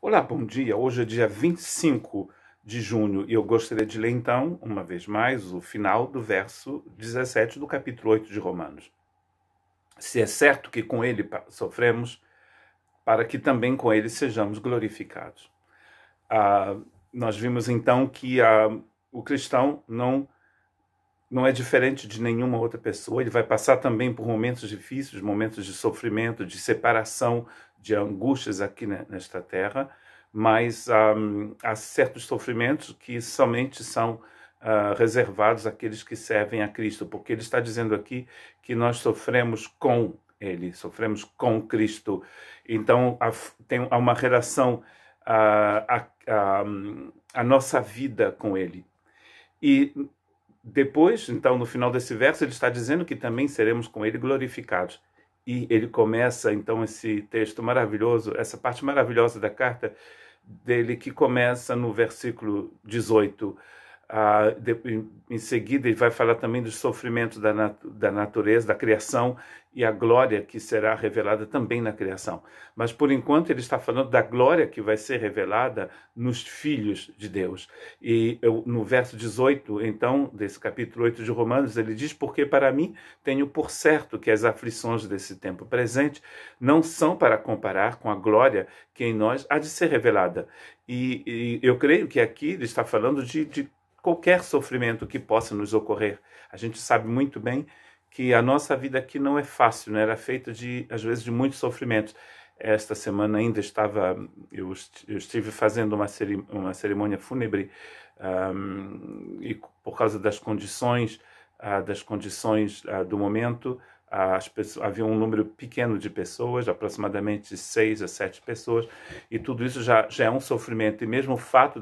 Olá, bom dia. Hoje é dia 25 de junho e eu gostaria de ler então, uma vez mais, o final do verso 17 do capítulo 8 de Romanos. Se é certo que com ele sofremos, para que também com ele sejamos glorificados. Nós vimos então que o cristão não é diferente de nenhuma outra pessoa. Ele vai passar também por momentos difíceis, momentos de sofrimento, de separação, de angústias aqui nesta terra, mas há certos sofrimentos que somente são reservados àqueles que servem a Cristo, porque ele está dizendo aqui que nós sofremos com ele, sofremos com Cristo. Então há uma relação, a nossa vida com ele. E depois, então, no final desse verso, ele está dizendo que também seremos com ele glorificados. E ele começa, então, esse texto maravilhoso, essa parte maravilhosa da carta dele, que começa no versículo 18. Em seguida, ele vai falar também dos sofrimentos da natureza, da criação, e a glória que será revelada também na criação. Mas, por enquanto, ele está falando da glória que vai ser revelada nos filhos de Deus. E no verso 18, então, desse capítulo 8 de Romanos, ele diz: porque para mim tenho por certo que as aflições desse tempo presente não são para comparar com a glória que em nós há de ser revelada. E eu creio que aqui ele está falando de qualquer sofrimento que possa nos ocorrer. A gente sabe muito bem que a nossa vida aqui não é fácil, né? Ela é feita às vezes, de muitos sofrimentos. Esta semana ainda eu estive fazendo uma cerimônia fúnebre, e por causa das condições do momento, havia um número pequeno de pessoas, aproximadamente 6 a 7 pessoas, e tudo isso já é um sofrimento. E mesmo o fato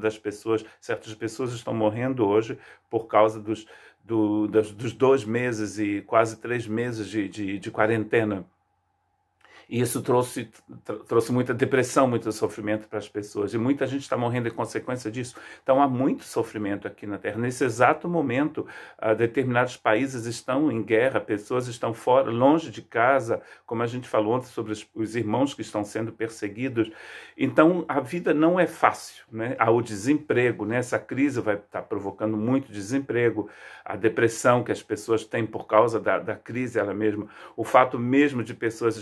certas pessoas estão morrendo hoje por causa dos 2 meses e quase 3 meses de quarentena. E isso trouxe muita depressão, muito sofrimento para as pessoas. E muita gente está morrendo em consequência disso. Então há muito sofrimento aqui na Terra. Nesse exato momento, determinados países estão em guerra, pessoas estão fora, longe de casa, como a gente falou ontem sobre os irmãos que estão sendo perseguidos. Então a vida não é fácil, né? Há o desemprego, né? Essa crise vai estar provocando muito desemprego, a depressão que as pessoas têm por causa da crise ela mesma, o fato mesmo de pessoas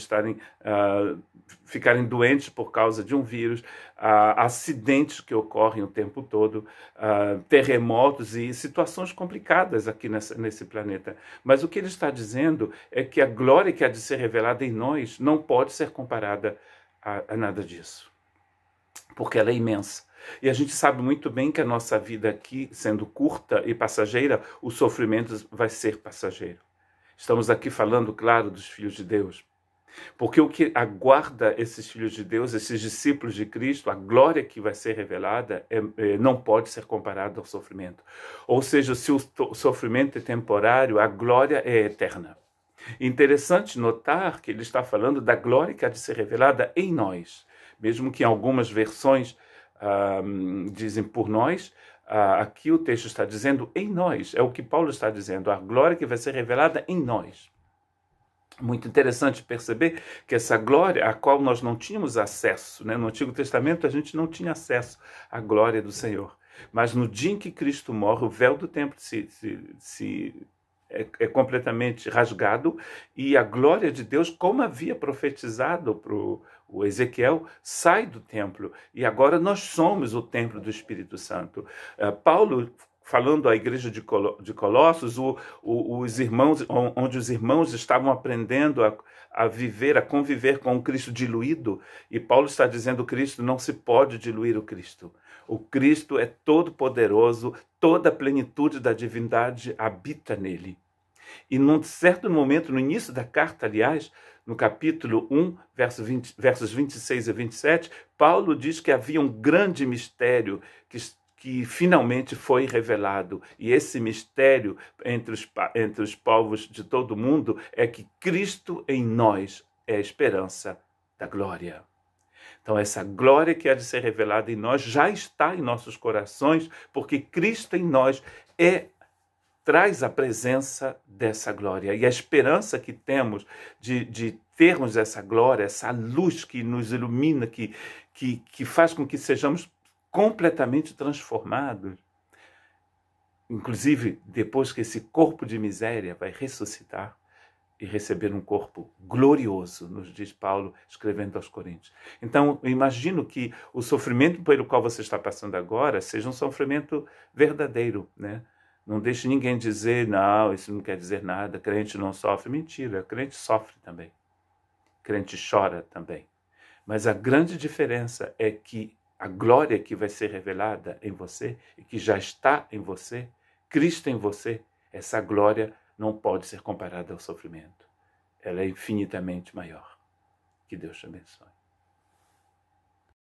ficarem doentes por causa de um vírus, acidentes que ocorrem o tempo todo, terremotos e situações complicadas aqui nesse planeta. Mas o que ele está dizendo é que a glória que há de ser revelada em nós não pode ser comparada a nada disso, porque ela é imensa. E a gente sabe muito bem que a nossa vida aqui, sendo curta e passageira, o sofrimento vai ser passageiro. Estamos aqui falando, claro, dos filhos de Deus. Porque o que aguarda esses filhos de Deus, esses discípulos de Cristo, a glória que vai ser revelada, não pode ser comparada ao sofrimento. Ou seja, se o sofrimento é temporário, a glória é eterna. Interessante notar que ele está falando da glória que há de ser revelada em nós. Mesmo que em algumas versões dizem por nós, aqui o texto está dizendo em nós. É o que Paulo está dizendo, a glória que vai ser revelada em nós. Muito interessante perceber que essa glória, a qual nós não tínhamos acesso, né? No Antigo Testamento a gente não tinha acesso à glória do Senhor. Mas no dia em que Cristo morre, o véu do templo é completamente rasgado e a glória de Deus, como havia profetizado para o Ezequiel, sai do templo. E agora nós somos o templo do Espírito Santo. Paulo, falando à igreja de Colossos, os irmãos, onde os irmãos estavam aprendendo a viver, a conviver com o Cristo diluído, e Paulo está dizendo que Cristo não se pode diluir o Cristo. O Cristo é todo poderoso, toda a plenitude da divindade habita nele. E num certo momento, no início da carta, aliás, no capítulo 1, versos 26 a 27, Paulo diz que havia um grande mistério que finalmente foi revelado. E esse mistério entre os povos de todo o mundo é que Cristo em nós é a esperança da glória. Então essa glória que há de ser revelada em nós já está em nossos corações, porque Cristo em nós traz a presença dessa glória. E a esperança que temos de termos essa glória, essa luz que nos ilumina, que faz com que sejamos completamente transformados. Inclusive, depois que esse corpo de miséria vai ressuscitar e receber um corpo glorioso, nos diz Paulo, escrevendo aos Coríntios. Então, eu imagino que o sofrimento pelo qual você está passando agora seja um sofrimento verdadeiro, né? Não deixe ninguém dizer, não, isso não quer dizer nada, crente não sofre. Mentira, crente sofre também. Crente chora também. Mas a grande diferença é que a glória que vai ser revelada em você e que já está em você, Cristo em você, essa glória não pode ser comparada ao sofrimento. Ela é infinitamente maior. Que Deus te abençoe.